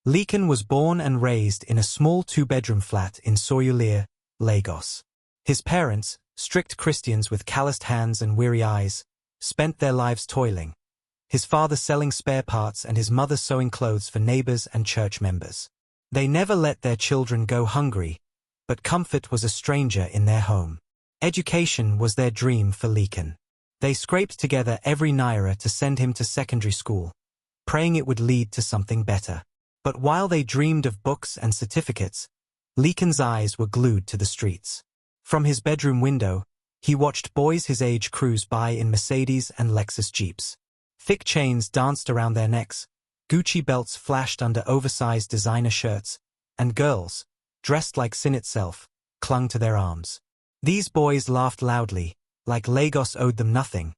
Lekan was born and raised in a small two-bedroom flat in Surulere, Lagos. His parents, strict Christians with calloused hands and weary eyes, spent their lives toiling, his father selling spare parts and his mother sewing clothes for neighbors and church members. They never let their children go hungry, but comfort was a stranger in their home. Education was their dream for Lekan. They scraped together every naira to send him to secondary school, praying it would lead to something better. But while they dreamed of books and certificates, Lekan's eyes were glued to the streets. From his bedroom window, he watched boys his age cruise by in Mercedes and Lexus Jeeps. Thick chains danced around their necks, Gucci belts flashed under oversized designer shirts, and girls, dressed like sin itself, clung to their arms. These boys laughed loudly, like Lagos owed them nothing,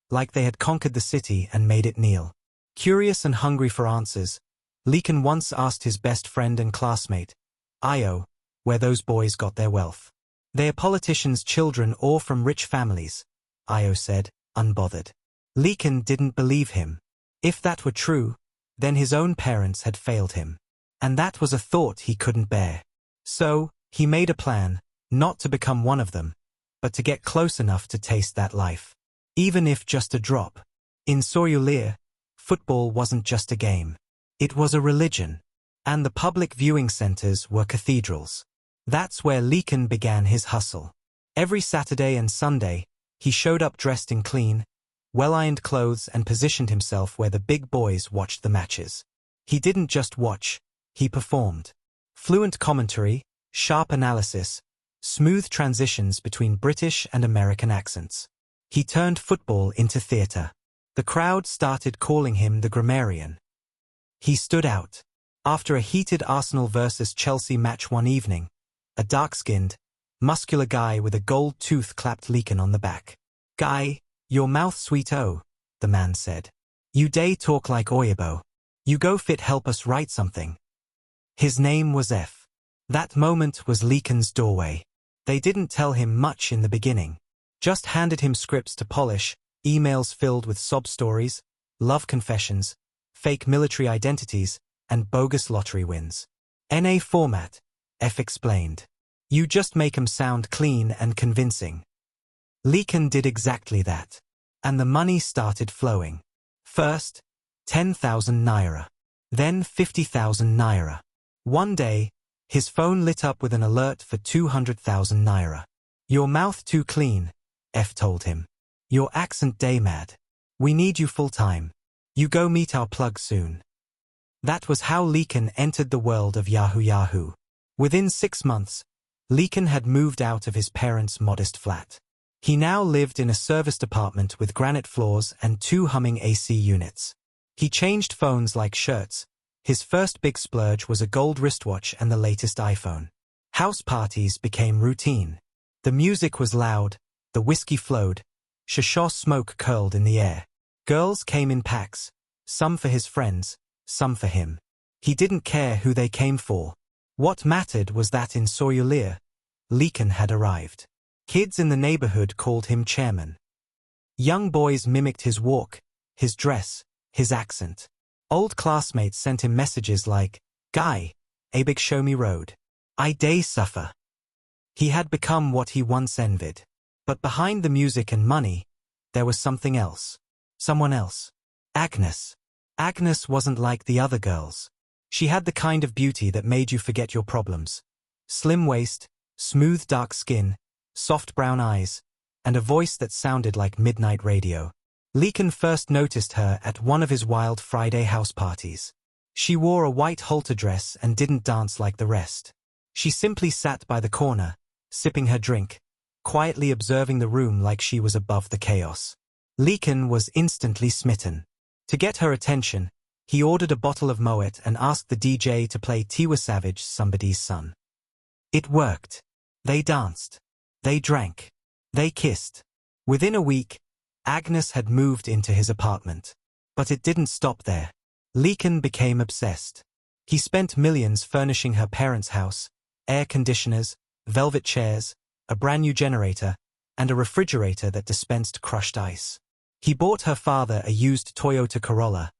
like they had conquered the city and made it kneel. Curious and hungry for answers, Lekan once asked his best friend and classmate, Io, where those boys got their wealth. They are politicians' children or from rich families, Io said, unbothered. Lekan didn't believe him. If that were true, then his own parents had failed him. And that was a thought he couldn't bear. So, he made a plan, not to become one of them, but to get close enough to taste that life. Even if just a drop. In Surulere, football wasn't just a game. It was a religion. And the public viewing centers were cathedrals. That's where Lekan began his hustle. Every Saturday and Sunday, he showed up dressed in clean, well-ironed clothes and positioned himself where the big boys watched the matches. He didn't just watch, he performed. Fluent commentary, sharp analysis, smooth transitions between British and American accents. He turned football into theater. The crowd started calling him the grammarian. He stood out. After a heated Arsenal versus Chelsea match one evening, a dark-skinned, muscular guy with a gold tooth clapped Lekan on the back. "Guy, your mouth sweet oh," the man said. "You day talk like Oyebo. You go fit help us write something." His name was F. That moment was Lekan's doorway. They didn't tell him much in the beginning. Just handed him scripts to polish, emails filled with sob stories, love confessions, fake military identities, and bogus lottery wins. "NA format," F explained. "You just make 'em sound clean and convincing." Lekan did exactly that. And the money started flowing. First, 10,000 naira. Then 50,000 naira. One day, his phone lit up with an alert for 200,000 naira. "Your mouth too clean," F told him. "Your accent day mad. We need you full-time. You go meet our plug soon." That was how Lekan entered the world of Yahoo Yahoo. Within 6 months, Lekan had moved out of his parents' modest flat. He now lived in a serviced apartment with granite floors and 2 humming AC units. He changed phones like shirts. His first big splurge was a gold wristwatch and the latest iPhone. House parties became routine. The music was loud, the whiskey flowed, shisha smoke curled in the air. Girls came in packs, some for his friends, some for him. He didn't care who they came for. What mattered was that in Surulere, Lekan had arrived. Kids in the neighborhood called him chairman. Young boys mimicked his walk, his dress, his accent. Old classmates sent him messages like, "Guy, a big show me road. I day suffer." He had become what he once envied. But behind the music and money, there was something else. Someone else. Agnes. Agnes wasn't like the other girls. She had the kind of beauty that made you forget your problems. Slim waist, smooth dark skin, soft brown eyes, and a voice that sounded like midnight radio. Lekan first noticed her at one of his wild Friday house parties. She wore a white halter dress and didn't dance like the rest. She simply sat by the corner, sipping her drink, quietly observing the room like she was above the chaos. Lekan was instantly smitten. To get her attention, he ordered a bottle of Moet and asked the DJ to play Tiwa Savage's Somebody's Son. It worked. They danced. They drank. They kissed. Within a week, Agnes had moved into his apartment. But it didn't stop there. Lekan became obsessed. He spent millions furnishing her parents' house, air conditioners, velvet chairs, a brand new generator, and a refrigerator that dispensed crushed ice. He bought her father a used Toyota Corolla,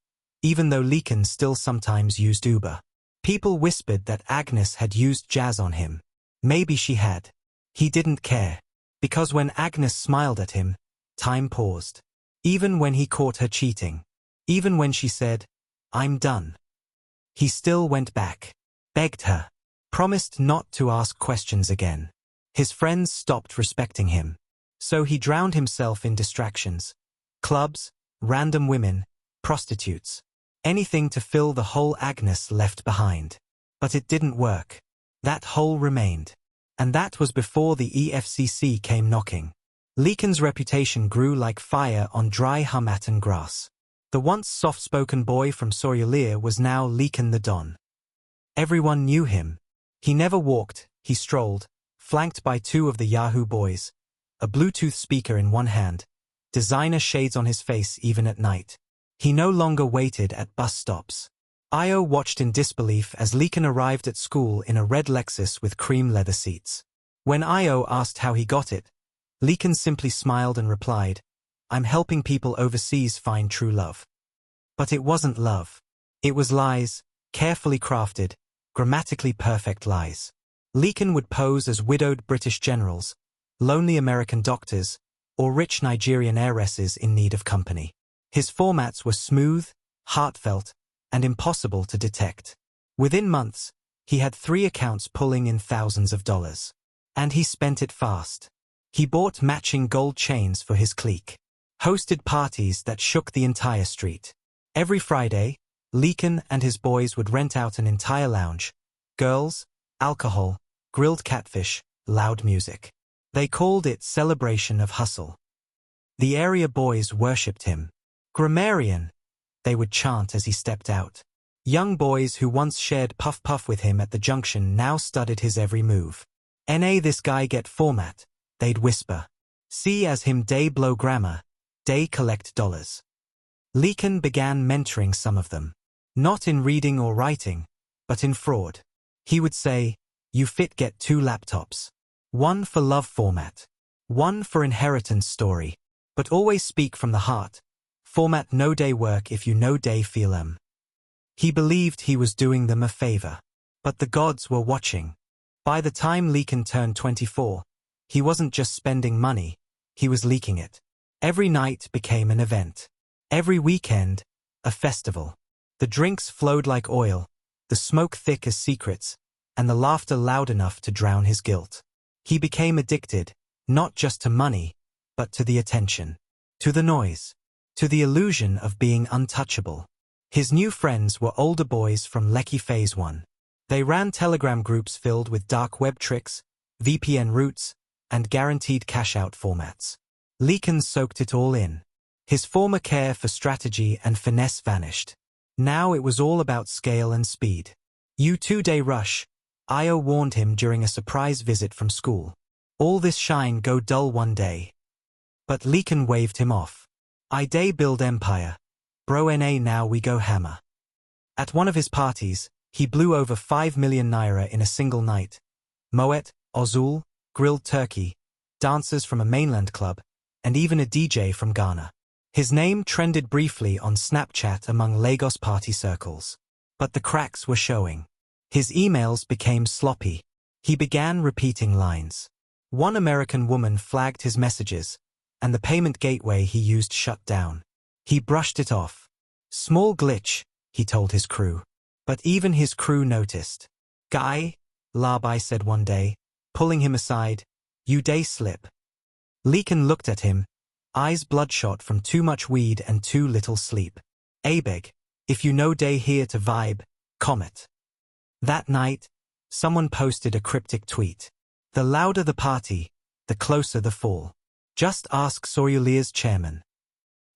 even though Lekan still sometimes used Uber. People whispered that Agnes had used jazz on him. Maybe she had. He didn't care. Because when Agnes smiled at him, time paused. Even when he caught her cheating. Even when she said, "I'm done." He still went back. Begged her. Promised not to ask questions again. His friends stopped respecting him. So he drowned himself in distractions. Clubs, random women, prostitutes. Anything to fill the hole Agnes left behind. But it didn't work. That hole remained. And that was before the EFCC came knocking. Lekan's reputation grew like fire on dry Hamatan grass. The once soft-spoken boy from Surulere was now Lekan the Don. Everyone knew him. He never walked, he strolled, flanked by two of the Yahoo boys, a Bluetooth speaker in one hand, designer shades on his face even at night. He no longer waited at bus stops. Io watched in disbelief as Lekan arrived at school in a red Lexus with cream leather seats. When Io asked how he got it, Lekan simply smiled and replied, "I'm helping people overseas find true love." But it wasn't love. It was lies, carefully crafted, grammatically perfect lies. Lekan would pose as widowed British generals, lonely American doctors, or rich Nigerian heiresses in need of company. His formats were smooth, heartfelt, and impossible to detect. Within months, he had 3 accounts pulling in thousands of dollars. And he spent it fast. He bought matching gold chains for his clique. Hosted parties that shook the entire street. Every Friday, Lekan and his boys would rent out an entire lounge. Girls, alcohol, grilled catfish, loud music. They called it Celebration of Hustle. The area boys worshipped him. Grammarian, they would chant as he stepped out. Young boys who once shared puff-puff with him at the junction now studied his every move. "Na this guy get format," they'd whisper. "See as him day blow grammar, day collect dollars." Lekan began mentoring some of them. Not in reading or writing, but in fraud. He would say, "You fit get 2 laptops. One for love format. One for inheritance story. But always speak from the heart. Format no day work if you no day feel 'em." He believed he was doing them a favor. But the gods were watching. By the time Lekan turned 24, he wasn't just spending money, he was leaking it. Every night became an event. Every weekend, a festival. The drinks flowed like oil, the smoke thick as secrets, and the laughter loud enough to drown his guilt. He became addicted, not just to money, but to the attention, to the noise, to the illusion of being untouchable. His new friends were older boys from Lekki Phase 1. They ran Telegram groups filled with dark web tricks, VPN routes, and guaranteed cash-out formats. Lekan soaked it all in. His former care for strategy and finesse vanished. Now it was all about scale and speed. "You 2-day rush," Io warned him during a surprise visit from school. "All this shine go dull one day." But Lekan waved him off. "I day build empire. Bro na now we go hammer." At one of his parties, he blew over 5 million naira in a single night. Moet, Ozul, grilled turkey, dancers from a mainland club, and even a DJ from Ghana. His name trended briefly on Snapchat among Lagos party circles. But the cracks were showing. His emails became sloppy. He began repeating lines. One American woman flagged his messages, and the payment gateway he used shut down. He brushed it off. "Small glitch," he told his crew. But even his crew noticed. "Guy," Labai said one day, pulling him aside, "you day slip." Lekan looked at him, eyes bloodshot from too much weed and too little sleep. "Abeg, if you no day here to vibe, comet." That night, someone posted a cryptic tweet. "The louder the party, the closer the fall. Just ask Surulere's chairman."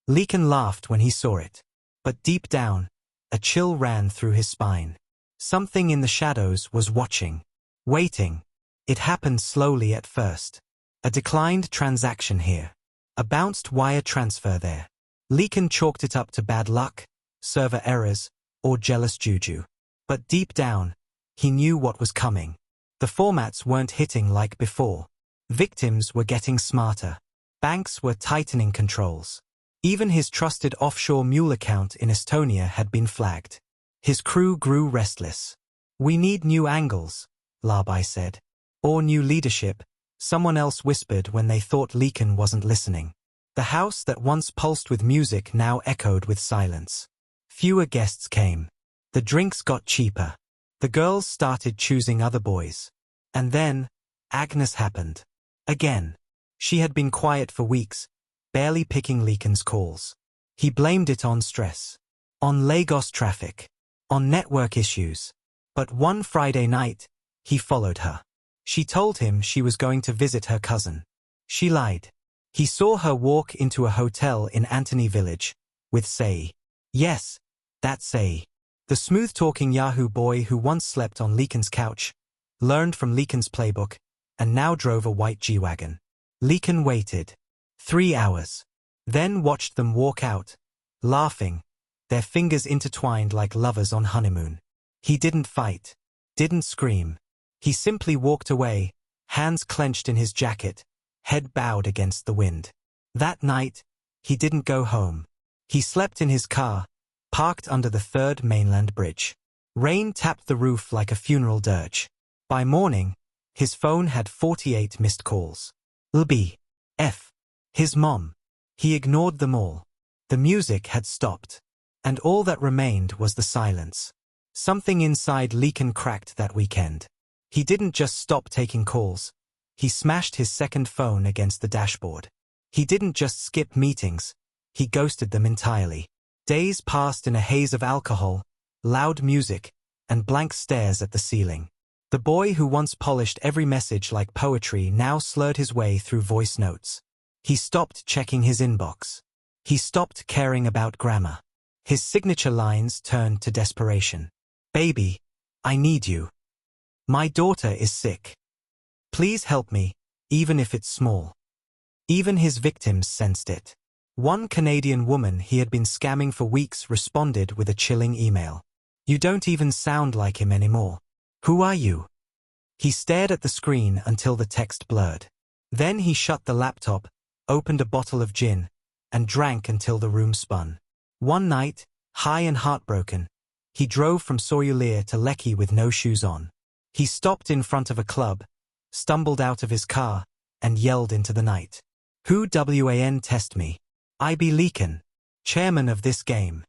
Lekan laughed when he saw it. But deep down, a chill ran through his spine. Something in the shadows was watching. Waiting. It happened slowly at first. A declined transaction here. A bounced wire transfer there. Lekan chalked it up to bad luck, server errors, or jealous juju. But deep down, he knew what was coming. The formats weren't hitting like before. Victims were getting smarter. Banks were tightening controls. Even his trusted offshore mule account in Estonia had been flagged. His crew grew restless. We need new angles, Labai said. Or new leadership, someone else whispered when they thought Lekan wasn't listening. The house that once pulsed with music now echoed with silence. Fewer guests came. The drinks got cheaper. The girls started choosing other boys. And then, Agnes happened. Again. She had been quiet for weeks, barely picking Lekan's calls. He blamed it on stress. On Lagos traffic. On network issues. But one Friday night, he followed her. She told him she was going to visit her cousin. She lied. He saw her walk into a hotel in Anthony Village, with Sei. Yes, that Sei. The smooth-talking Yahoo boy who once slept on Lekan's couch, learned from Lekan's playbook, and now drove a white G-Wagon. Lekan waited. 3 hours. Then watched them walk out, laughing, their fingers intertwined like lovers on honeymoon. He didn't fight. Didn't scream. He simply walked away, hands clenched in his jacket, head bowed against the wind. That night, he didn't go home. He slept in his car, parked under the 3rd Mainland Bridge. Rain tapped the roof like a funeral dirge. By morning, his phone had 48 missed calls. LB. F. His mom. He ignored them all. The music had stopped. And all that remained was the silence. Something inside Lekan cracked that weekend. He didn't just stop taking calls. He smashed his second phone against the dashboard. He didn't just skip meetings. He ghosted them entirely. Days passed in a haze of alcohol, loud music, and blank stares at the ceiling. The boy who once polished every message like poetry now slurred his way through voice notes. He stopped checking his inbox. He stopped caring about grammar. His signature lines turned to desperation. Baby, I need you. My daughter is sick. Please help me, even if it's small. Even his victims sensed it. One Canadian woman he had been scamming for weeks responded with a chilling email. You don't even sound like him anymore. Who are you? He stared at the screen until the text blurred. Then he shut the laptop, opened a bottle of gin, and drank until the room spun. One night, high and heartbroken, he drove from Surulere to Lekan with no shoes on. He stopped in front of a club, stumbled out of his car, and yelled into the night. Who wan test me? I be Lekan, chairman of this game.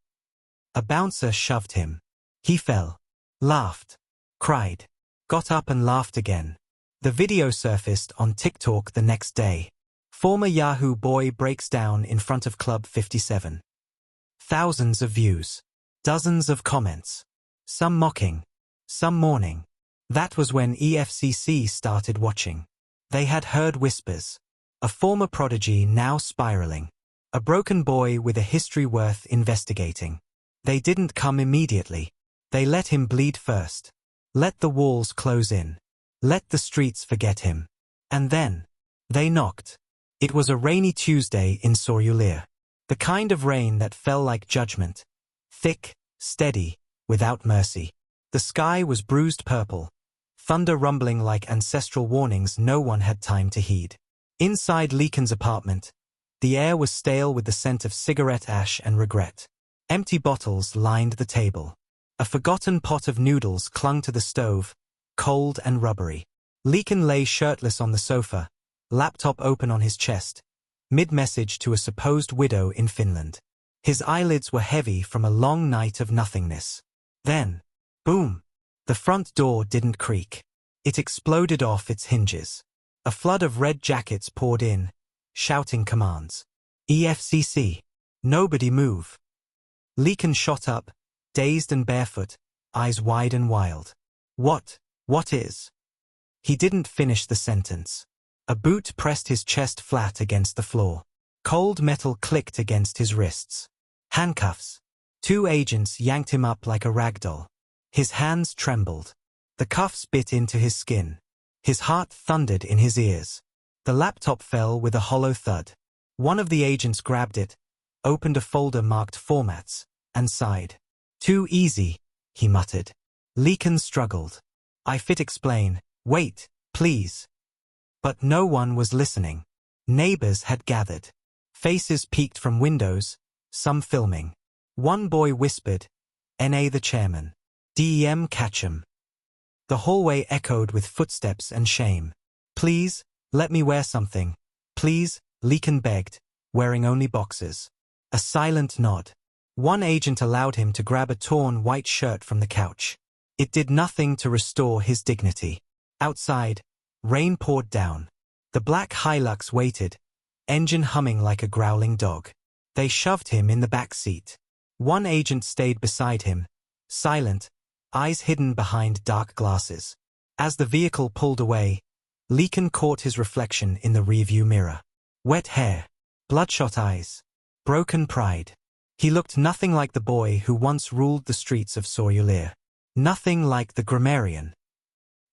A bouncer shoved him. He fell. Laughed. Cried. Got up and laughed again. The video surfaced on TikTok the next day. Former Yahoo boy breaks down in front of Club 57. Thousands of views. Dozens of comments. Some mocking. Some mourning. That was when EFCC started watching. They had heard whispers. A former prodigy now spiraling. A broken boy with a history worth investigating. They didn't come immediately. They let him bleed first. Let the walls close in. Let the streets forget him. And then, they knocked. It was a rainy Tuesday in Surulere. The kind of rain that fell like judgment. Thick, steady, without mercy. The sky was bruised purple. Thunder rumbling like ancestral warnings no one had time to heed. Inside Lekan's apartment, the air was stale with the scent of cigarette ash and regret. Empty bottles lined the table. A forgotten pot of noodles clung to the stove, cold and rubbery. Lekan lay shirtless on the sofa, laptop open on his chest, mid-message to a supposed widow in Finland. His eyelids were heavy from a long night of nothingness. Then, boom! The front door didn't creak. It exploded off its hinges. A flood of red jackets poured in, shouting commands. EFCC. Nobody move. Lekan shot up, dazed and barefoot, eyes wide and wild. What is? He didn't finish the sentence. A boot pressed his chest flat against the floor. Cold metal clicked against his wrists. Handcuffs. 2 agents yanked him up like a rag doll. His hands trembled. The cuffs bit into his skin. His heart thundered in his ears. The laptop fell with a hollow thud. One of the agents grabbed it, opened a folder marked formats, and sighed. Too easy, he muttered. Lekan struggled. I fit explain. Wait, please. But no one was listening. Neighbors had gathered. Faces peeked from windows, some filming. One boy whispered, "N.A. the chairman. DEM catch 'em." The hallway echoed with footsteps and shame. "Please, let me wear something. Please," Lekan begged, wearing only boxers. A silent nod. One agent allowed him to grab a torn white shirt from the couch. It did nothing to restore his dignity. Outside, rain poured down. The black Hilux waited, engine humming like a growling dog. They shoved him in the back seat. One agent stayed beside him, silent, eyes hidden behind dark glasses. As the vehicle pulled away, Lekan caught his reflection in the rearview mirror. Wet hair, bloodshot eyes, broken pride. He looked nothing like the boy who once ruled the streets of Surulere. Nothing like the grammarian.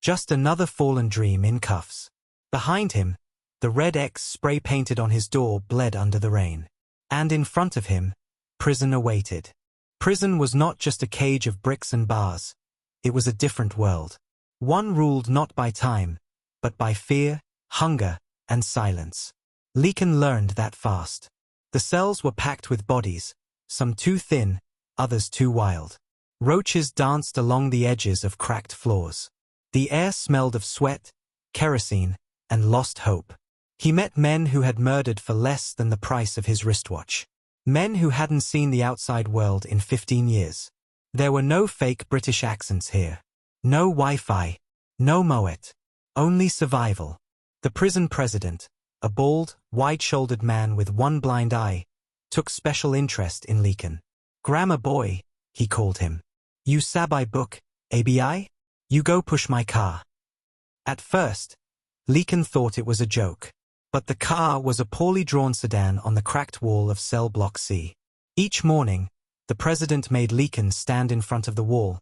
Just another fallen dream in cuffs. Behind him, the red X spray-painted on his door bled under the rain. And in front of him, prison awaited. Prison was not just a cage of bricks and bars. It was a different world. One ruled not by time, but by fear, hunger, and silence. Lekan learned that fast. The cells were packed with bodies, some too thin, others too wild. Roaches danced along the edges of cracked floors. The air smelled of sweat, kerosene, and lost hope. He met men who had murdered for less than the price of his wristwatch. Men who hadn't seen the outside world in 15 years. There were no fake British accents here. No Wi-Fi. No Moet. Only survival. The prison president, a bald, wide-shouldered man with one blind eye, took special interest in Lekan. "Grammar boy," he called him. "You sabai book, ABI? You go push my car." At first, Lekan thought it was a joke. But the car was a poorly drawn sedan on the cracked wall of cell block C. Each morning, the president made Lekan stand in front of the wall,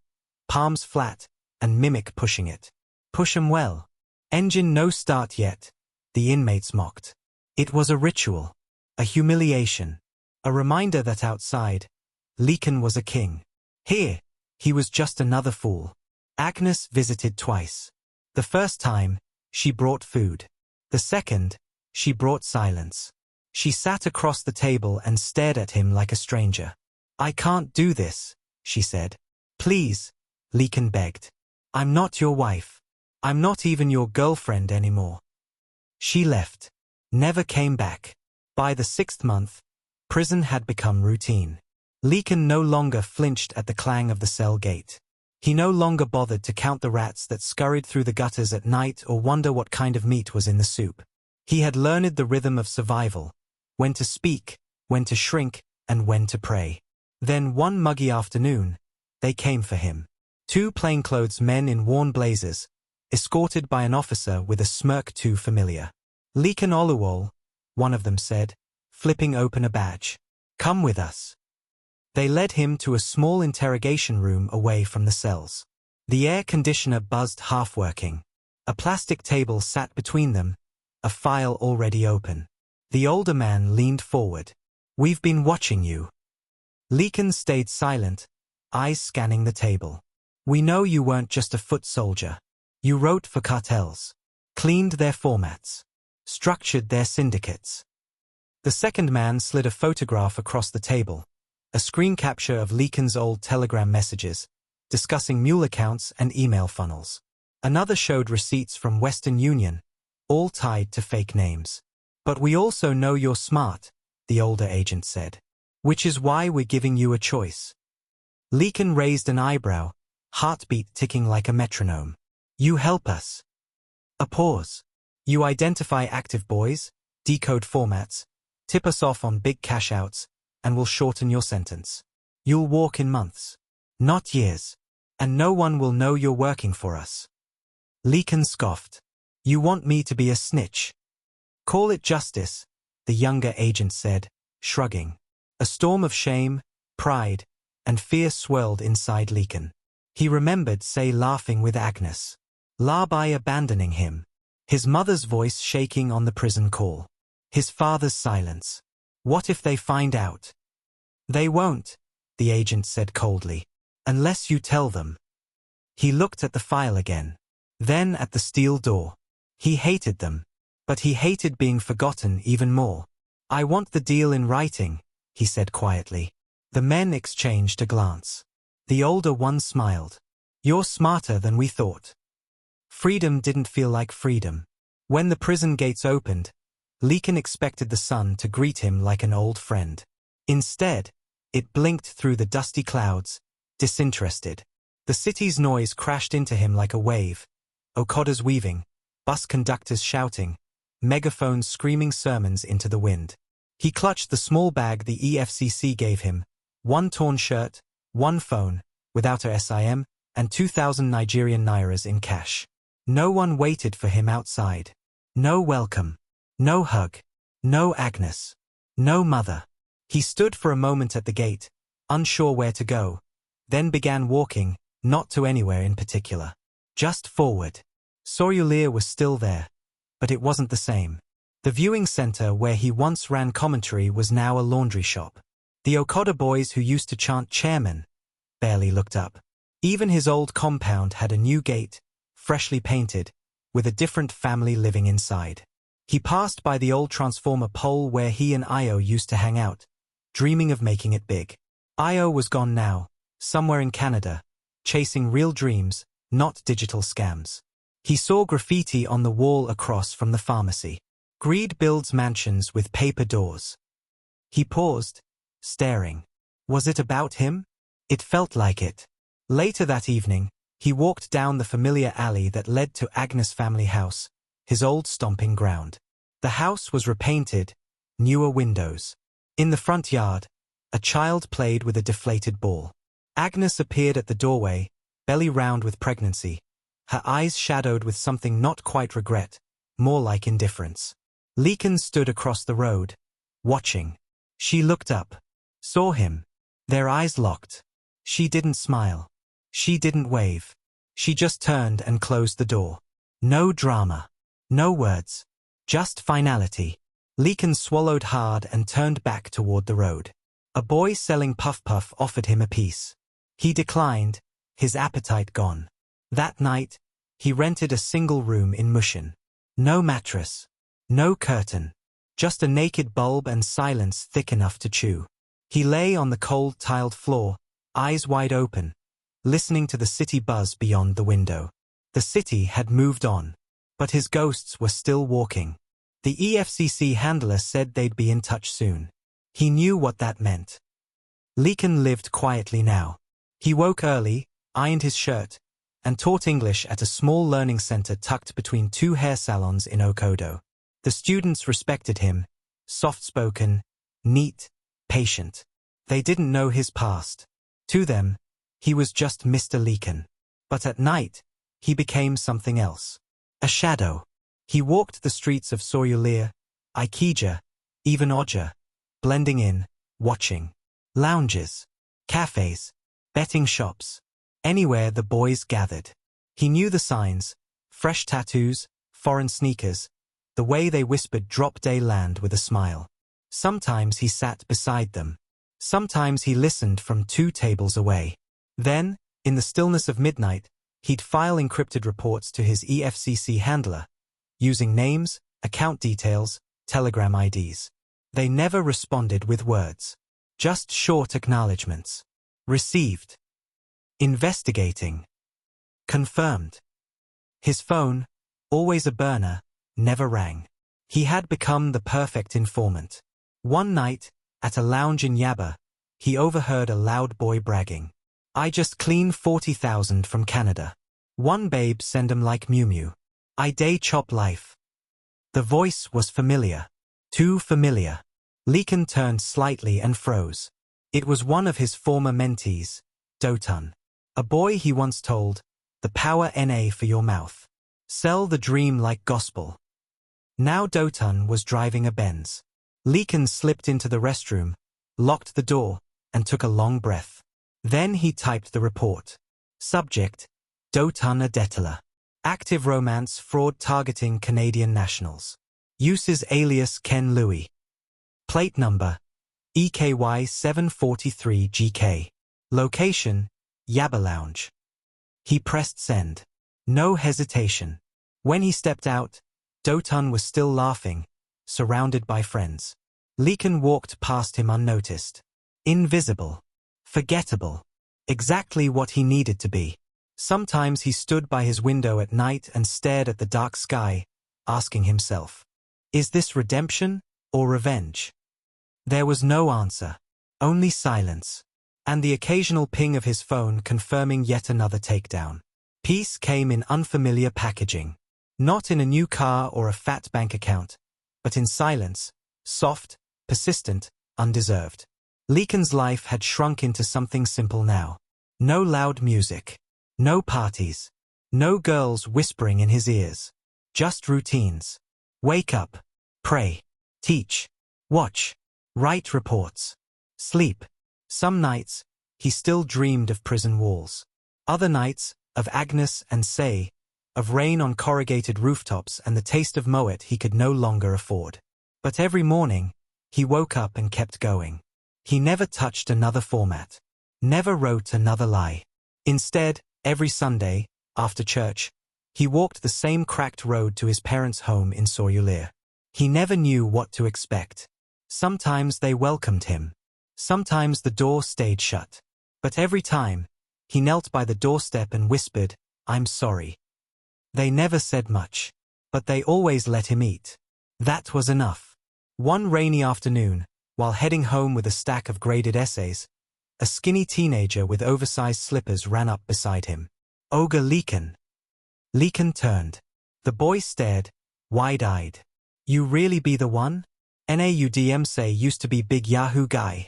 palms flat, and mimic pushing it. "Push 'em well. Engine no start yet," the inmates mocked. It was a ritual, a humiliation, a reminder that outside, Lekan was a king. Here, he was just another fool. Agnes visited twice. The first time, she brought food. The second, she brought silence. She sat across the table and stared at him like a stranger. "I can't do this," she said. "Please," Lekan begged. "I'm not your wife. I'm not even your girlfriend anymore." She left. Never came back. By the 6th month, prison had become routine. Lekan no longer flinched at the clang of the cell gate. He no longer bothered to count the rats that scurried through the gutters at night or wonder what kind of meat was in the soup. He had learned the rhythm of survival, when to speak, when to shrink, and when to pray. Then one muggy afternoon, they came for him. 2 plainclothes men in worn blazers, escorted by an officer with a smirk too familiar. "Lekan Oluwole," one of them said, flipping open a badge. "Come with us." They led him to a small interrogation room away from the cells. The air conditioner buzzed half-working. A plastic table sat between them, a file already open. The older man leaned forward. "We've been watching you." Lekan stayed silent, eyes scanning the table. "We know you weren't just a foot soldier. You wrote for cartels, cleaned their formats, structured their syndicates." The second man slid a photograph across the table, a screen capture of Lekan's old telegram messages, discussing mule accounts and email funnels. Another showed receipts from Western Union, all tied to fake names. "But we also know you're smart," the older agent said. "Which is why we're giving you a choice." Lekan raised an eyebrow, heartbeat ticking like a metronome. "You help us." A pause. "You identify active boys, decode formats, tip us off on big cash-outs, and we'll shorten your sentence. You'll walk in months, not years, and no one will know you're working for us." Lekan scoffed. "You want me to be a snitch?" "Call it justice," the younger agent said, shrugging. A storm of shame, pride, and fear swirled inside Lekan. He remembered Say laughing with Agnes. Labai abandoning him. His mother's voice shaking on the prison call. His father's silence. "What if they find out?" "They won't," the agent said coldly. "Unless you tell them." He looked at the file again. Then at the steel door. He hated them. But he hated being forgotten even more. "I want the deal in writing," he said quietly. The men exchanged a glance. The older one smiled. "You're smarter than we thought." Freedom didn't feel like freedom. When the prison gates opened, Lekan expected the sun to greet him like an old friend. Instead, it blinked through the dusty clouds, disinterested. The city's noise crashed into him like a wave. Okadas weaving, bus conductors shouting, megaphones screaming sermons into the wind. He clutched the small bag the EFCC gave him, one torn shirt, one phone, without a SIM, and 2,000 Nigerian nairas in cash. No one waited for him outside. No welcome. No hug. No Agnes. No mother. He stood for a moment at the gate, unsure where to go, then began walking, not to anywhere in particular. Just forward. Surulere was still there, but it wasn't the same. The viewing center where he once ran commentary was now a laundry shop. The Okada boys who used to chant chairman barely looked up. Even his old compound had a new gate, freshly painted, with a different family living inside. He passed by the old transformer pole where he and Io used to hang out, dreaming of making it big. Io was gone now, somewhere in Canada, chasing real dreams, not digital scams. He saw graffiti on the wall across from the pharmacy. Greed builds mansions with paper doors. He paused, staring. Was it about him? It felt like it. Later that evening, he walked down the familiar alley that led to Agnes' family house, his old stomping ground. The house was repainted, newer windows. In the front yard, a child played with a deflated ball. Agnes appeared at the doorway, belly round with pregnancy, her eyes shadowed with something not quite regret, more like indifference. Lekan stood across the road, watching. She looked up, saw him. Their eyes locked. She didn't smile. She didn't wave. She just turned and closed the door. No drama. No words. Just finality. Lekan swallowed hard and turned back toward the road. A boy selling puff-puff offered him a piece. He declined, his appetite gone. That night, he rented a single room in Mushin. No mattress. No curtain. Just a naked bulb and silence thick enough to chew. He lay on the cold tiled floor, eyes wide open, listening to the city buzz beyond the window. The city had moved on, but his ghosts were still walking. The EFCC handler said they'd be in touch soon. He knew what that meant. Lekan lived quietly now. He woke early, ironed his shirt, and taught English at a small learning center tucked between two hair salons in Okodo. The students respected him, soft-spoken, neat, patient. They didn't know his past. To them, he was just Mr. Lekan. But at night, he became something else. A shadow. He walked the streets of Surulere, Ikeja, even Oja, blending in, watching. Lounges, cafes, betting shops. Anywhere the boys gathered. He knew the signs, fresh tattoos, foreign sneakers, the way they whispered drop-day land with a smile. Sometimes he sat beside them. Sometimes he listened from 2 tables away. Then, in the stillness of midnight, he'd file encrypted reports to his EFCC handler, using names, account details, telegram IDs. They never responded with words. Just short acknowledgements. Received. Investigating. Confirmed. His phone, always a burner, never rang. He had become the perfect informant. One night, at a lounge in Yaba, he overheard a loud boy bragging. I just clean 40,000 from Canada. One babe send 'em like Mew Mew. I day chop life. The voice was familiar. Too familiar. Lekan turned slightly and froze. It was one of his former mentees, Dotun. A boy he once told, the power NA for your mouth. Sell the dream like gospel. Now Dotun was driving a Benz. Lekan slipped into the restroom, locked the door, and took a long breath. Then he typed the report. Subject, Dotun Adetala. Active romance fraud targeting Canadian nationals. Uses alias Ken Louis. Plate number, EKY 743GK. Location, Yaba Lounge. He pressed send. No hesitation. When he stepped out, Dotun was still laughing, surrounded by friends. Lekan walked past him unnoticed. Invisible. Forgettable. Exactly what he needed to be. Sometimes he stood by his window at night and stared at the dark sky, asking himself, is this redemption or revenge? There was no answer, only silence, and the occasional ping of his phone confirming yet another takedown. Peace came in unfamiliar packaging. Not in a new car or a fat bank account, but in silence, soft, persistent, undeserved. Lekan's life had shrunk into something simple now. No loud music. No parties. No girls whispering in his ears. Just routines. Wake up. Pray. Teach. Watch. Write reports. Sleep. Some nights, he still dreamed of prison walls. Other nights, of Agnes and Say, of rain on corrugated rooftops and the taste of Moet he could no longer afford. But every morning, he woke up and kept going. He never touched another format. Never wrote another lie. Instead, every Sunday, after church, he walked the same cracked road to his parents' home in Surulere. He never knew what to expect. Sometimes they welcomed him. Sometimes the door stayed shut. But every time, he knelt by the doorstep and whispered, I'm sorry. They never said much, but they always let him eat. That was enough. One rainy afternoon, while heading home with a stack of graded essays, a skinny teenager with oversized slippers ran up beside him. Ogre Lekan. Lekan turned. The boy stared, wide-eyed. You really be the one? Naudm say used to be big Yahoo guy.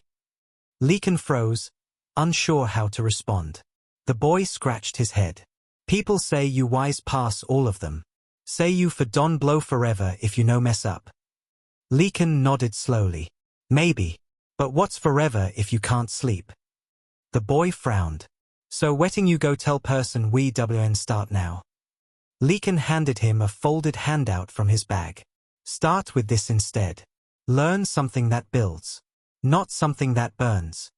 Lekan froze, unsure how to respond. The boy scratched his head. People say you wise pass all of them. Say you for don blow forever if you no mess up. Lekan nodded slowly. Maybe. But what's forever if you can't sleep? The boy frowned. So wetting you go tell person we WN start now. Lekan handed him a folded handout from his bag. Start with this instead. Learn something that builds. Not something that burns.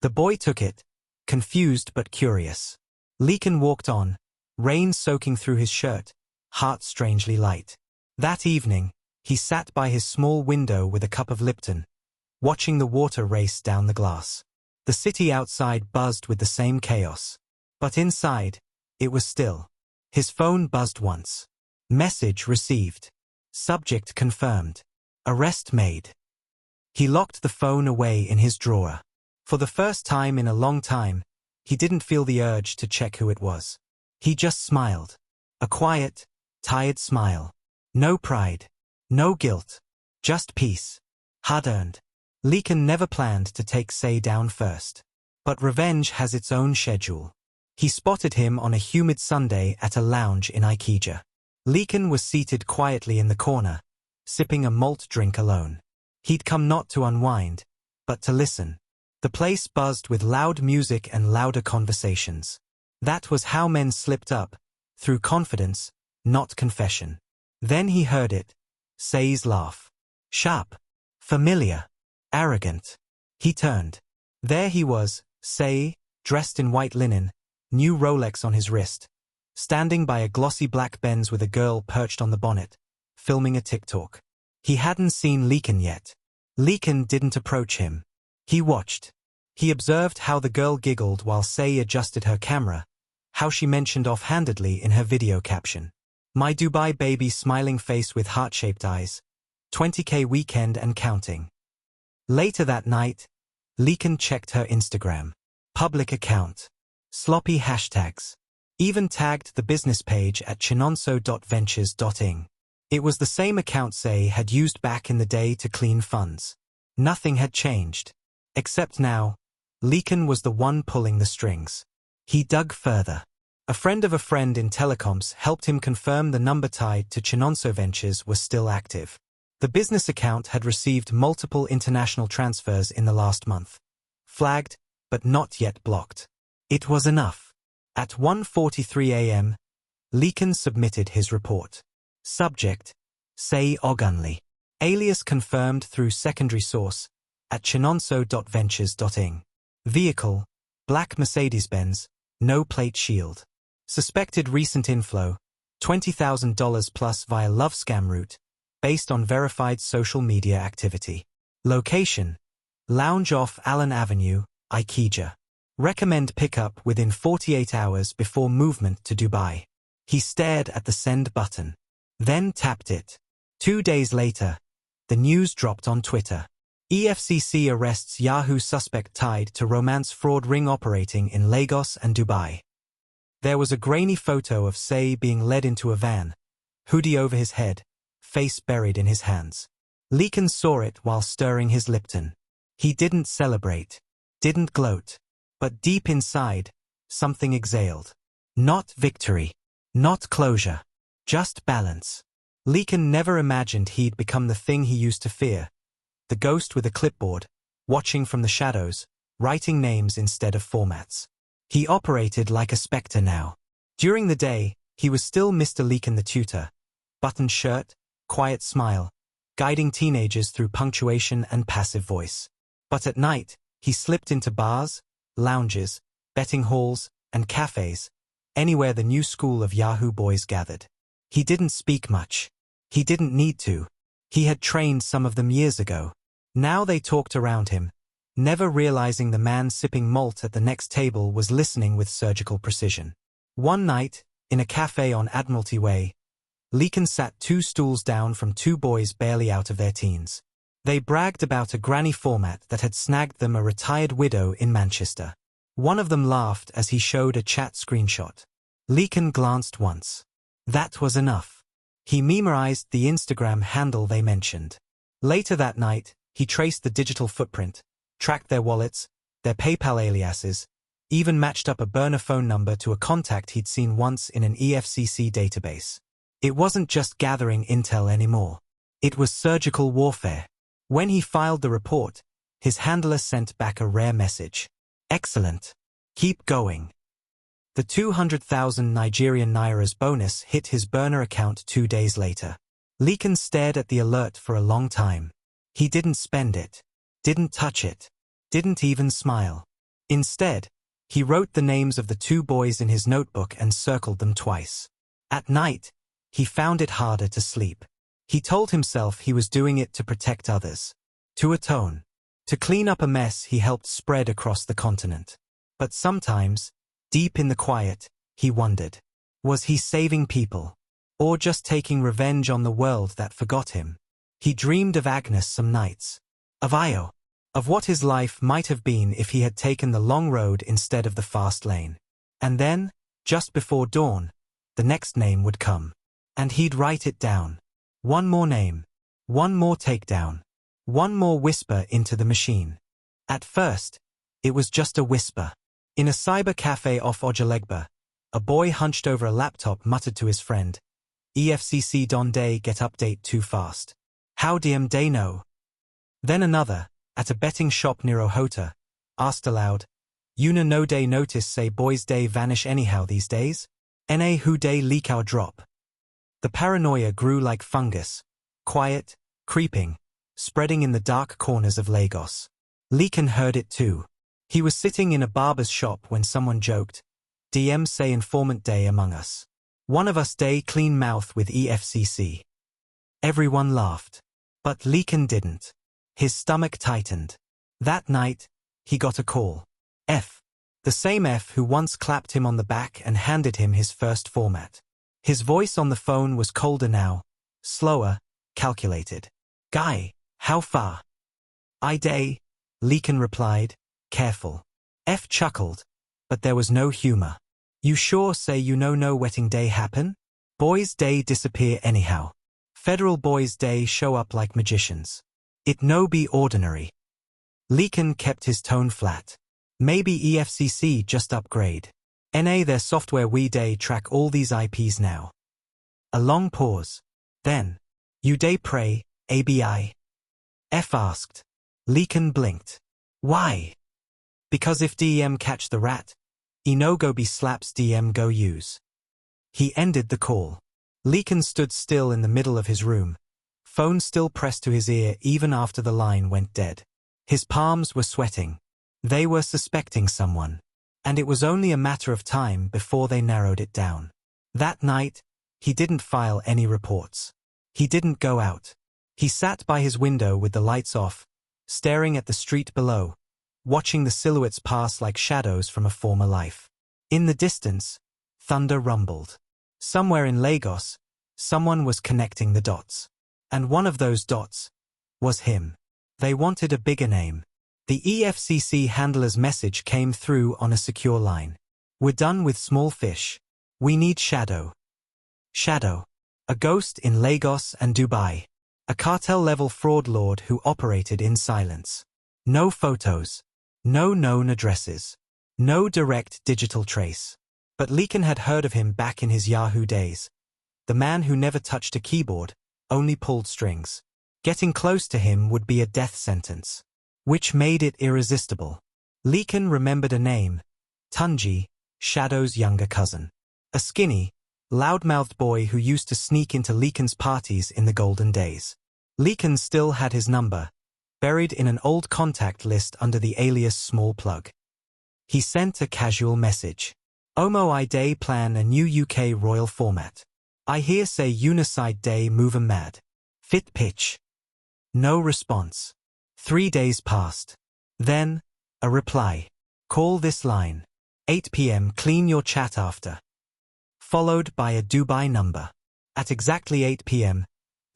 The boy took it, confused but curious. Lekan walked on, rain soaking through his shirt, heart strangely light. That evening, he sat by his small window with a cup of Lipton, watching the water race down the glass. The city outside buzzed with the same chaos. But inside, it was still. His phone buzzed once. Message received. Subject confirmed. Arrest made. He locked the phone away in his drawer. For the first time in a long time, he didn't feel the urge to check who it was. He just smiled. A quiet, tired smile. No pride. No guilt. Just peace. Hard-earned. Lekan never planned to take Say down first. But revenge has its own schedule. He spotted him on a humid Sunday at a lounge in Ikeja. Lekan was seated quietly in the corner, sipping a malt drink alone. He'd come not to unwind, but to listen. The place buzzed with loud music and louder conversations. That was how men slipped up, through confidence, not confession. Then he heard it. Say's laugh. Sharp. Familiar. Arrogant. He turned. There he was, Say, dressed in white linen, new Rolex on his wrist, standing by a glossy black Benz with a girl perched on the bonnet, filming a TikTok. He hadn't seen Lekan yet. Lekan didn't approach him. He watched. He observed how the girl giggled while Say adjusted her camera, how she mentioned offhandedly in her video caption, "My Dubai baby smiling face with heart-shaped eyes. 20K weekend and counting." Later that night, Lekan checked her Instagram. Public account. Sloppy hashtags. Even tagged the business page at chinonso.ventures.ing. It was the same account Say had used back in the day to clean funds. Nothing had changed. Except now, Lekan was the one pulling the strings. He dug further. A friend of a friend in telecoms helped him confirm the number tied to Chinonso Ventures was still active. The business account had received multiple international transfers in the last month. Flagged, but not yet blocked. It was enough. At 1:43 a.m., Lekan submitted his report. Subject: Say Ogunli. Alias confirmed through secondary source at chinonso.ventures.ing. Vehicle: black Mercedes-Benz, no plate shield. Suspected recent inflow: $20,000 plus via love scam route, based on verified social media activity. Location: lounge off Allen Avenue, Ikeja. Recommend pickup within 48 hours before movement to Dubai. He stared at the send button. Then tapped it. 2 days later, the news dropped on Twitter. EFCC arrests Yahoo suspect tied to romance fraud ring operating in Lagos and Dubai. There was a grainy photo of Say being led into a van, hoodie over his head, face buried in his hands. Lekan saw it while stirring his Lipton. He didn't celebrate, didn't gloat, but deep inside, something exhaled. Not victory, not closure, just balance. Lekan never imagined he'd become the thing he used to fear, the ghost with a clipboard, watching from the shadows, writing names instead of formats. He operated like a spectre now. During the day, he was still Mr. Lekan the tutor. Buttoned shirt, quiet smile, guiding teenagers through punctuation and passive voice. But at night, he slipped into bars, lounges, betting halls, and cafes, anywhere the new school of Yahoo boys gathered. He didn't speak much. He didn't need to. He had trained some of them years ago. Now they talked around him, never realizing the man sipping malt at the next table was listening with surgical precision. One night, in a cafe on Admiralty Way, Lekan sat 2 stools down from 2 boys barely out of their teens. They bragged about a granny format that had snagged them a retired widow in Manchester. One of them laughed as he showed a chat screenshot. Lekan glanced once. That was enough. He memorized the Instagram handle they mentioned. Later that night, he traced the digital footprint, tracked their wallets, their PayPal aliases, even matched up a burner phone number to a contact he'd seen once in an EFCC database. It wasn't just gathering intel anymore. It was surgical warfare. When he filed the report, his handler sent back a rare message. Excellent. Keep going. The 200,000 Nigerian Naira's bonus hit his burner account 2 days later. Lekan stared at the alert for a long time. He didn't spend it, didn't touch it, didn't even smile. Instead, he wrote the names of the 2 boys in his notebook and circled them twice. At night, he found it harder to sleep. He told himself he was doing it to protect others, to atone, to clean up a mess he helped spread across the continent. But sometimes, deep in the quiet, he wondered, was he saving people, or just taking revenge on the world that forgot him? He dreamed of Agnes some nights, of Io, of what his life might have been if he had taken the long road instead of the fast lane. And then, just before dawn, the next name would come. And he'd write it down. One more name, one more takedown, one more whisper into the machine. At first, it was just a whisper. In a cyber cafe off Ojalegba, a boy hunched over a laptop muttered to his friend, EFCC don day get update too fast. How diem day know? Then another, at a betting shop near Ohota, asked aloud, Una no day notice say boys day vanish anyhow these days? Na who day leak our drop? The paranoia grew like fungus, quiet, creeping, spreading in the dark corners of Lagos. Lekan heard it too. He was sitting in a barber's shop when someone joked, DM say informant day among us. One of us day clean mouth with EFCC. Everyone laughed. But Lekan didn't. His stomach tightened. That night, he got a call. F. The same F who once clapped him on the back and handed him his first format. His voice on the phone was colder now, slower, calculated. Guy, how far? I day, Lekan replied, careful. F chuckled, but there was no humor. You sure say you know no wedding day happen? Boys' day disappear anyhow. Federal Boys' Day show up like magicians. It no be ordinary. Lekan kept his tone flat. Maybe EFCC just upgrade. NA their software we day track all these IPs now. A long pause. Then, you day pray, ABI? F asked. Lekan blinked. Why? Because if DM catch the rat, no go be slaps DM go use. He ended the call. Lekan stood still in the middle of his room, phone still pressed to his ear even after the line went dead. His palms were sweating. They were suspecting someone. And it was only a matter of time before they narrowed it down. That night, he didn't file any reports. He didn't go out. He sat by his window with the lights off, staring at the street below, watching the silhouettes pass like shadows from a former life. In the distance, thunder rumbled. Somewhere in Lagos, someone was connecting the dots. And one of those dots was him. They wanted a bigger name. The EFCC handler's message came through on a secure line. We're done with small fish. We need Shadow. Shadow. A ghost in Lagos and Dubai. A cartel-level fraud lord who operated in silence. No photos. No known addresses. No direct digital trace. But Lekan had heard of him back in his Yahoo days. The man who never touched a keyboard, only pulled strings. Getting close to him would be a death sentence. Which made it irresistible. Lekan remembered a name. Tunji, Shadow's younger cousin. A skinny, loud-mouthed boy who used to sneak into Lekan's parties in the golden days. Lekan still had his number, buried in an old contact list under the alias Small Plug. He sent a casual message. Omo I day plan a new UK royal format. I hear say Unicide day move 'em mad. Fit pitch. No response. 3 days passed. Then, a reply. Call this line. 8 p.m. clean your chat after. Followed by a Dubai number. At exactly 8 p.m.,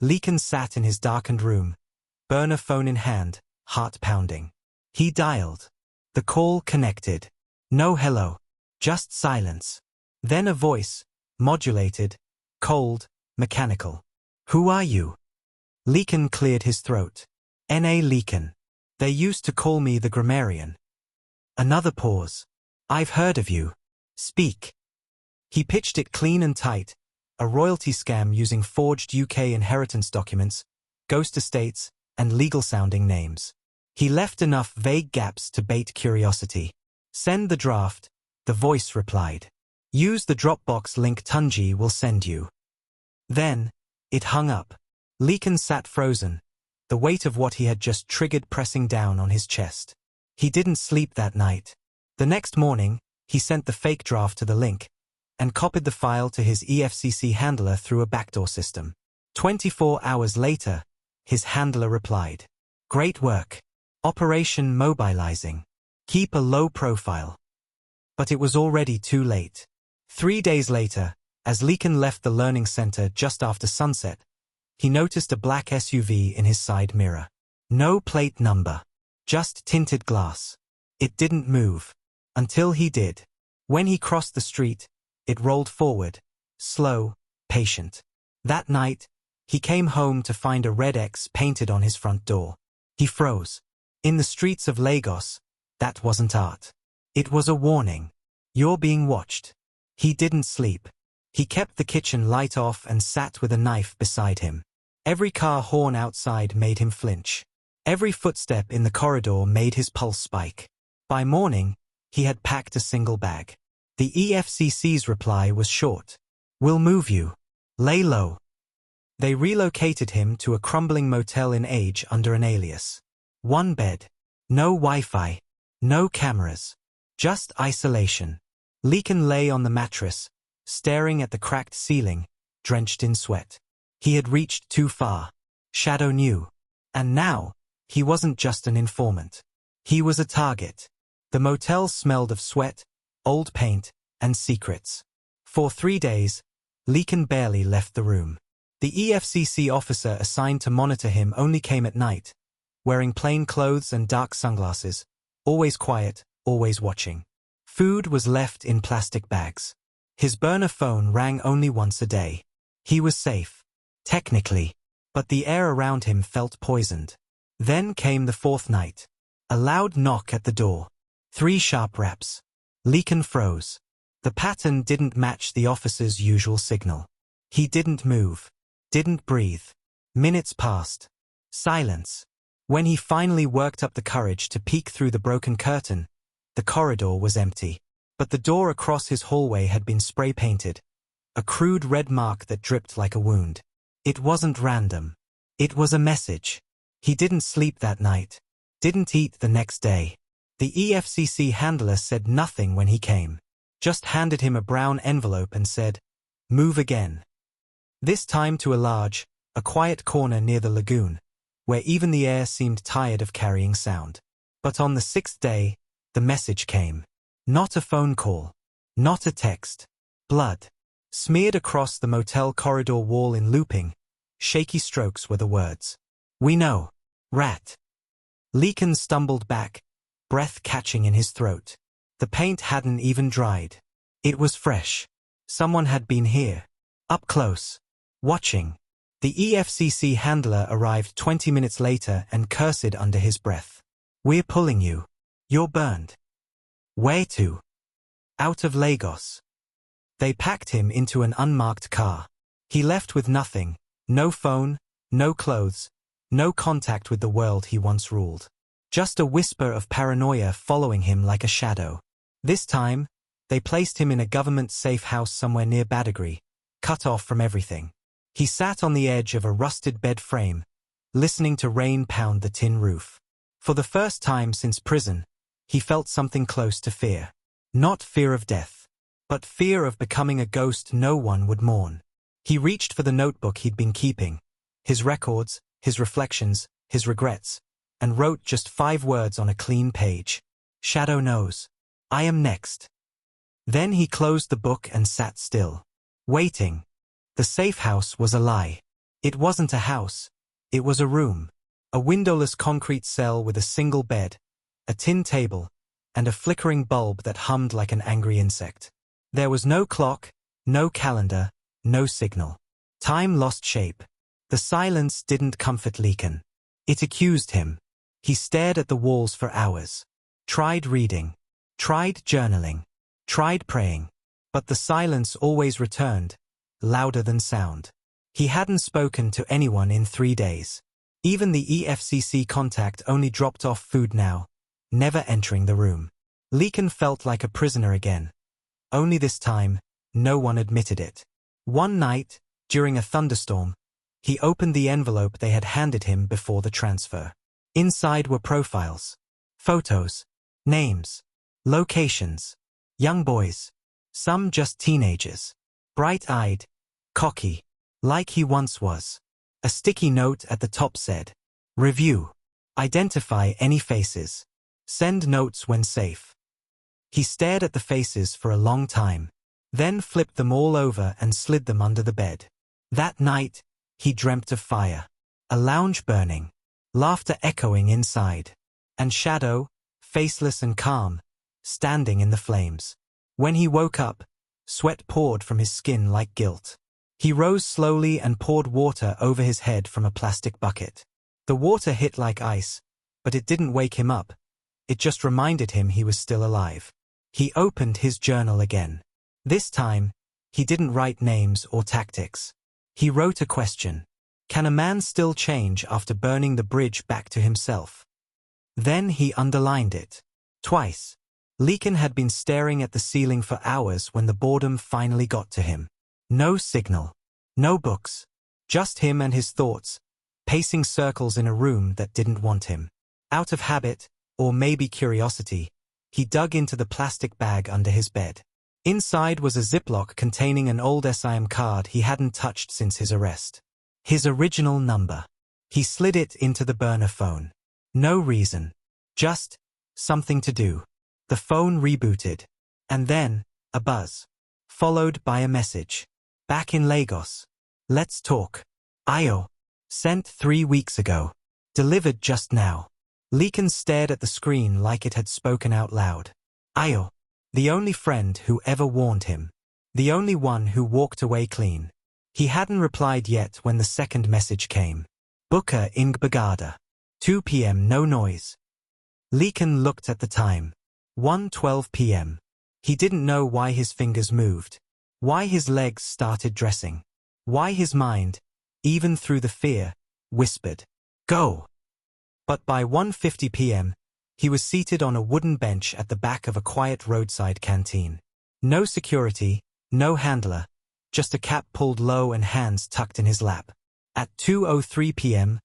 Lekan sat in his darkened room, burner phone in hand, heart pounding. He dialed. The call connected. No hello. Just silence. Then a voice, modulated, cold, mechanical. Who are you? Lekan cleared his throat. N.A. Lekan. They used to call me the grammarian. Another pause. I've heard of you. Speak. He pitched it clean and tight, a royalty scam using forged UK inheritance documents, ghost estates, and legal-sounding names. He left enough vague gaps to bait curiosity. Send the draft, the voice replied. Use the Dropbox link Tunji will send you. Then, it hung up. Lekan sat frozen, the weight of what he had just triggered pressing down on his chest. He didn't sleep that night. The next morning, he sent the fake draft to the link, and copied the file to his EFCC handler through a backdoor system. 24 hours later, his handler replied. Great work. Operation mobilizing. Keep a low profile. But it was already too late. 3 days later, as Lekan left the learning center just after sunset, he noticed a black SUV in his side mirror. No plate number. Just tinted glass. It didn't move. Until he did. When he crossed the street, it rolled forward, slow, patient. That night, he came home to find a red X painted on his front door. He froze. In the streets of Lagos, that wasn't art. It was a warning. You're being watched. He didn't sleep. He kept the kitchen light off and sat with a knife beside him. Every car horn outside made him flinch. Every footstep in the corridor made his pulse spike. By morning, he had packed a single bag. The EFCC's reply was short. We'll move you. Lay low. They relocated him to a crumbling motel in Age under an alias. 1 bed. No Wi-Fi. No cameras. Just isolation. Lekan lay on the mattress, staring at the cracked ceiling, drenched in sweat. He had reached too far. Shadow knew. And now, he wasn't just an informant. He was a target. The motel smelled of sweat, old paint, and secrets. For 3 days, Lekan barely left the room. The EFCC officer assigned to monitor him only came at night, wearing plain clothes and dark sunglasses, always quiet, always watching. Food was left in plastic bags. His burner phone rang only once a day. He was safe. Technically. But the air around him felt poisoned. Then came the 4th night. A loud knock at the door. 3 sharp raps. Lekan froze. The pattern didn't match the officer's usual signal. He didn't move. Didn't breathe. Minutes passed. Silence. When he finally worked up the courage to peek through the broken curtain, the corridor was empty. But the door across his hallway had been spray-painted. A crude red mark that dripped like a wound. It wasn't random. It was a message. He didn't sleep that night. Didn't eat the next day. The EFCC handler said nothing when he came. Just handed him a brown envelope and said, "Move again." This time to a quiet corner near the lagoon, where even the air seemed tired of carrying sound. But on the sixth day, the message came. Not a phone call. Not a text. Blood. Smeared across the motel corridor wall in looping, shaky strokes were the words. We know. Rat. Lekan stumbled back, breath catching in his throat. The paint hadn't even dried. It was fresh. Someone had been here. Up close. Watching. The EFCC handler arrived 20 minutes later and cursed under his breath. We're pulling you. You're burned. Where to? Out of Lagos. They packed him into an unmarked car. He left with nothing, no phone, no clothes, no contact with the world he once ruled. Just a whisper of paranoia following him like a shadow. This time, they placed him in a government-safe house somewhere near Badagry, cut off from everything. He sat on the edge of a rusted bed frame, listening to rain pound the tin roof. For the first time since prison, he felt something close to fear. Not fear of death, but fear of becoming a ghost no one would mourn. He reached for the notebook he'd been keeping, his records, his reflections, his regrets, and wrote just 5 words on a clean page. Shadow knows. I am next. Then he closed the book and sat still, waiting. The safe house was a lie. It wasn't a house. It was a room. A windowless concrete cell with a single bed, a tin table, and a flickering bulb that hummed like an angry insect. There was no clock, no calendar, no signal. Time lost shape. The silence didn't comfort Lekan. It accused him. He stared at the walls for hours. Tried reading. Tried journaling. Tried praying. But the silence always returned, louder than sound. He hadn't spoken to anyone in 3 days. Even the EFCC contact only dropped off food now, never entering the room. Lekan felt like a prisoner again. Only this time, no one admitted it. One night, during a thunderstorm, he opened the envelope they had handed him before the transfer. Inside were profiles, photos, names, locations, young boys, some just teenagers, bright-eyed, cocky, like he once was. A sticky note at the top said, Review. Identify any faces. Send notes when safe. He stared at the faces for a long time, then flipped them all over and slid them under the bed. That night, he dreamt of fire, a lounge burning, laughter echoing inside, and Shadow, faceless and calm, standing in the flames. When he woke up, sweat poured from his skin like guilt. He rose slowly and poured water over his head from a plastic bucket. The water hit like ice, but it didn't wake him up. It just reminded him he was still alive. He opened his journal again. This time, he didn't write names or tactics. He wrote a question. Can a man still change after burning the bridge back to himself? Then he underlined it. Twice. Lekan had been staring at the ceiling for hours when the boredom finally got to him. No signal. No books. Just him and his thoughts, pacing circles in a room that didn't want him. Out of habit, or maybe curiosity, he dug into the plastic bag under his bed. Inside was a Ziploc containing an old SIM card he hadn't touched since his arrest. His original number. He slid it into the burner phone. No reason. Just something to do. The phone rebooted. And then, a buzz. Followed by a message. Back in Lagos. Let's talk. Ayo. Sent 3 weeks ago. Delivered just now. Lekan stared at the screen like it had spoken out loud. Ayo. The only friend who ever warned him. The only one who walked away clean. He hadn't replied yet when the second message came. Buka ing bagada. 2 p.m. no noise. Lekan looked at the time. 1:12 p.m. He didn't know why his fingers moved. Why his legs started dressing. Why his mind, even through the fear, whispered, Go! But by 1:50 p.m., he was seated on a wooden bench at the back of a quiet roadside canteen. No security, no handler, just a cap pulled low and hands tucked in his lap. At 2:03 p.m.,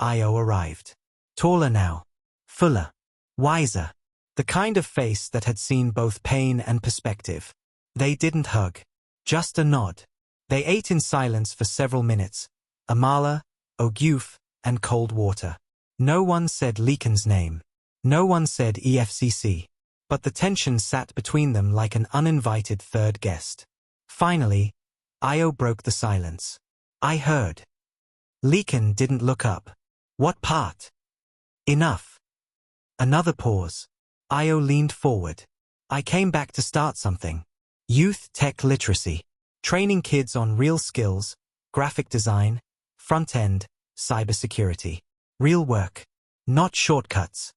Ayo arrived. Taller now. Fuller. Wiser. The kind of face that had seen both pain and perspective. They didn't hug. Just a nod. They ate in silence for several minutes. Amala, Oguf, and cold water. No one said Lekan's name. No one said EFCC, but the tension sat between them like an uninvited third guest. Finally, Io broke the silence. I heard. Lekan didn't look up. What part? Enough. Another pause. Io leaned forward. I came back to start something. Youth tech literacy. Training kids on real skills, graphic design, front-end, cybersecurity. Real work. Not shortcuts.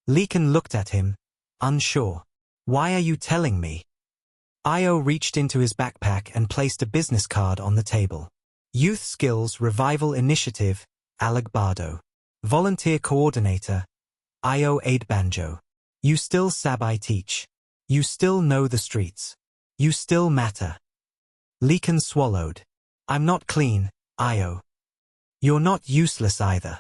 Lekan looked at him, unsure. Why are you telling me? Io reached into his backpack and placed a business card on the table. Youth Skills Revival Initiative, Alagbado. Volunteer Coordinator, Io Aidbanjo. You still sabai teach. You still know the streets. You still matter. Lekan swallowed. I'm not clean, Io. You're not useless either.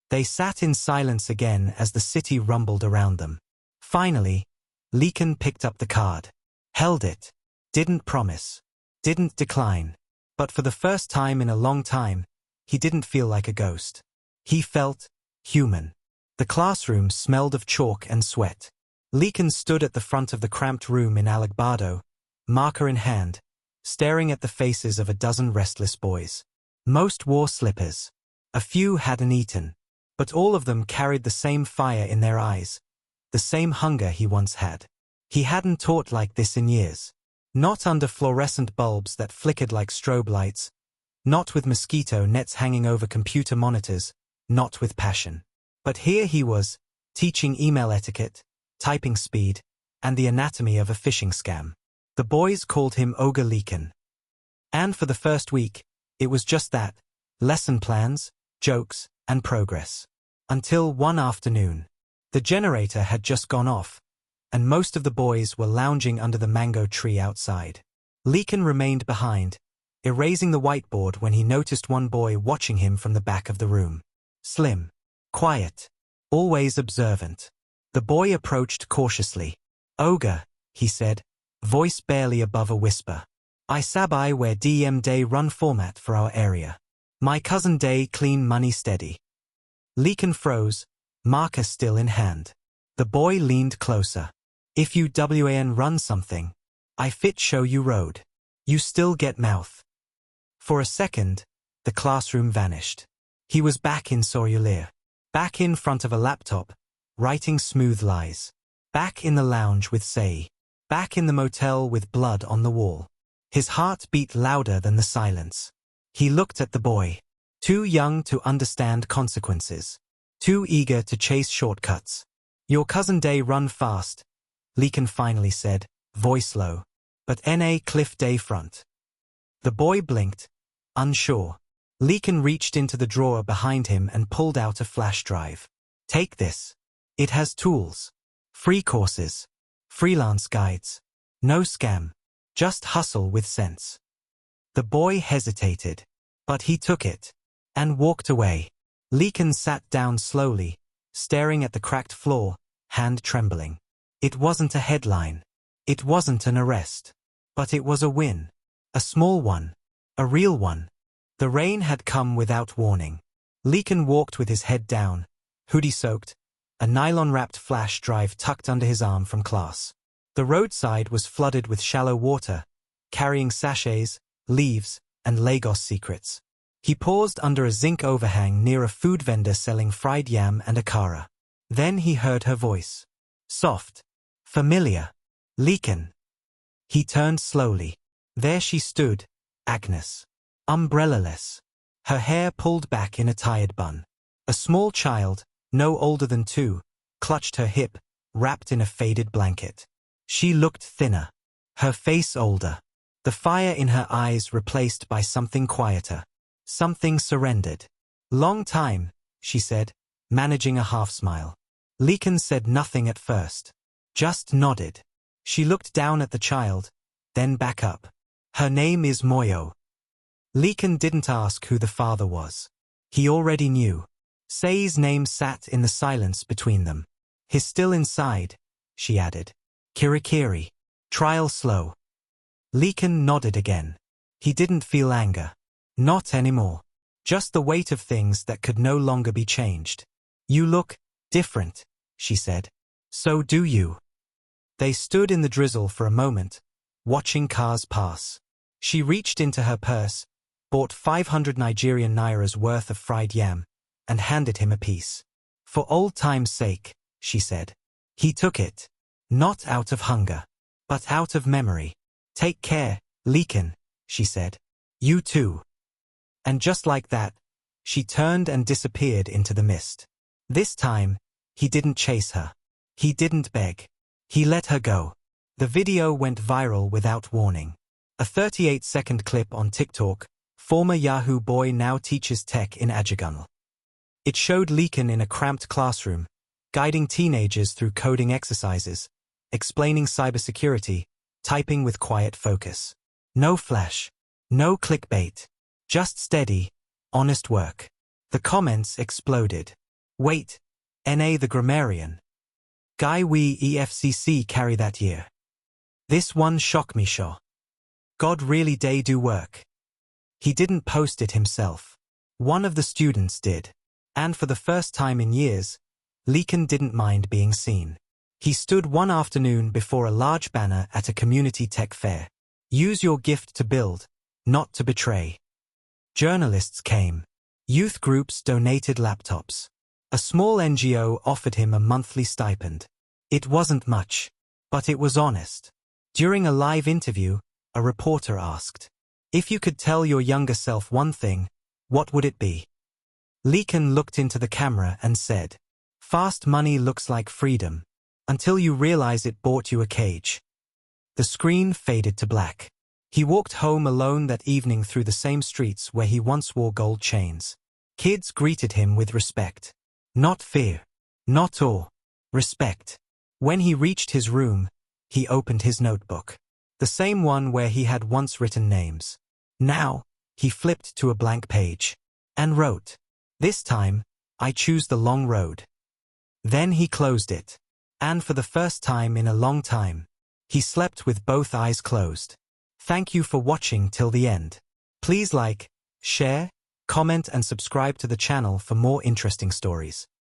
They sat in silence again as the city rumbled around them. Finally, Lekan picked up the card. Held it. Didn't promise. Didn't decline. But for the first time in a long time, he didn't feel like a ghost. He felt human. The classroom smelled of chalk and sweat. Lekan stood at the front of the cramped room in Alagbado, marker in hand, staring at the faces of a dozen restless boys. Most wore slippers. A few hadn't eaten, but all of them carried the same fire in their eyes, the same hunger he once had. He hadn't taught like this in years. Not under fluorescent bulbs that flickered like strobe lights, not with mosquito nets hanging over computer monitors, not with passion. But here he was, teaching email etiquette, typing speed, and the anatomy of a phishing scam. The boys called him Ogre Lekan. And for the first week, it was just that, lesson plans, jokes, and progress. Until one afternoon. The generator had just gone off, and most of the boys were lounging under the mango tree outside. Lekan remained behind, erasing the whiteboard when he noticed one boy watching him from the back of the room. Slim. Quiet. Always observant. The boy approached cautiously. Ogre, he said, voice barely above a whisper. I sabai where DM day run format for our area. My cousin day clean money steady. Lekan froze, marker still in hand. The boy leaned closer. If you WAN run something, I fit show you road. You still get mouth. For a second, the classroom vanished. He was back in Surulere. Back in front of a laptop, writing smooth lies. Back in the lounge with Sei. Back in the motel with blood on the wall. His heart beat louder than the silence. He looked at the boy. Too young to understand consequences. Too eager to chase shortcuts. Your cousin day run fast, Lekan finally said, voice low. But NA cliff day front. The boy blinked, unsure. Lekan reached into the drawer behind him and pulled out a flash drive. Take this. It has tools. Free courses. Freelance guides. No scam. Just hustle with sense. The boy hesitated. But he took it. And walked away. Lekan sat down slowly, staring at the cracked floor, hand trembling. It wasn't a headline. It wasn't an arrest. But it was a win. A small one. A real one. The rain had come without warning. Lekan walked with his head down, hoodie soaked, a nylon-wrapped flash drive tucked under his arm from class. The roadside was flooded with shallow water, carrying sachets, leaves, and Lagos secrets. He paused under a zinc overhang near a food vendor selling fried yam and akara. Then he heard her voice. Soft. Familiar. Lekan. He turned slowly. There she stood, Agnes. Umbrella-less. Her hair pulled back in a tired bun. A small child, no older than 2, clutched her hip, wrapped in a faded blanket. She looked thinner. Her face older. The fire in her eyes replaced by something quieter. Something surrendered. Long time, she said, managing a half-smile. Lekan said nothing at first. Just nodded. She looked down at the child, then back up. Her name is Moyo. Lekan didn't ask who the father was. He already knew. Sei's name sat in the silence between them. He's still inside, she added. Kirikiri. Trial slow. Lekan nodded again. He didn't feel anger. Not anymore. Just the weight of things that could no longer be changed. You look different, she said. So do you. They stood in the drizzle for a moment, watching cars pass. She reached into her purse, bought 500 Nigerian nairas worth of fried yam, and handed him a piece. For old time's sake, she said. He took it. Not out of hunger, but out of memory. Take care, Lekan, she said. You too. And just like that, she turned and disappeared into the mist. This time, he didn't chase her. He didn't beg. He let her go. The video went viral without warning. A 38-second clip on TikTok, former Yahoo boy now teaches tech in Ajagunle. It showed Lekan in a cramped classroom, guiding teenagers through coding exercises, explaining cybersecurity, typing with quiet focus. No flash. No clickbait. Just steady, honest work. The comments exploded. Wait, N.A. the grammarian. Guy we EFCC carry that year. This one shock me sho. God really day do work. He didn't post it himself. One of the students did. And for the first time in years, Lekan didn't mind being seen. He stood one afternoon before a large banner at a community tech fair. Use your gift to build, not to betray. Journalists came. Youth groups donated laptops. A small NGO offered him a monthly stipend. It wasn't much, but it was honest. During a live interview, a reporter asked, "If you could tell your younger self one thing, what would it be?" Lekan looked into the camera and said, "Fast money looks like freedom, until you realize it bought you a cage." The screen faded to black. He walked home alone that evening through the same streets where he once wore gold chains. Kids greeted him with respect. Not fear. Not awe. Respect. When he reached his room, he opened his notebook. The same one where he had once written names. Now, he flipped to a blank page. And wrote, "This time, I choose the long road." Then he closed it. And for the first time in a long time, he slept with both eyes closed. Thank you for watching till the end. Please like, share, comment and subscribe to the channel for more interesting stories.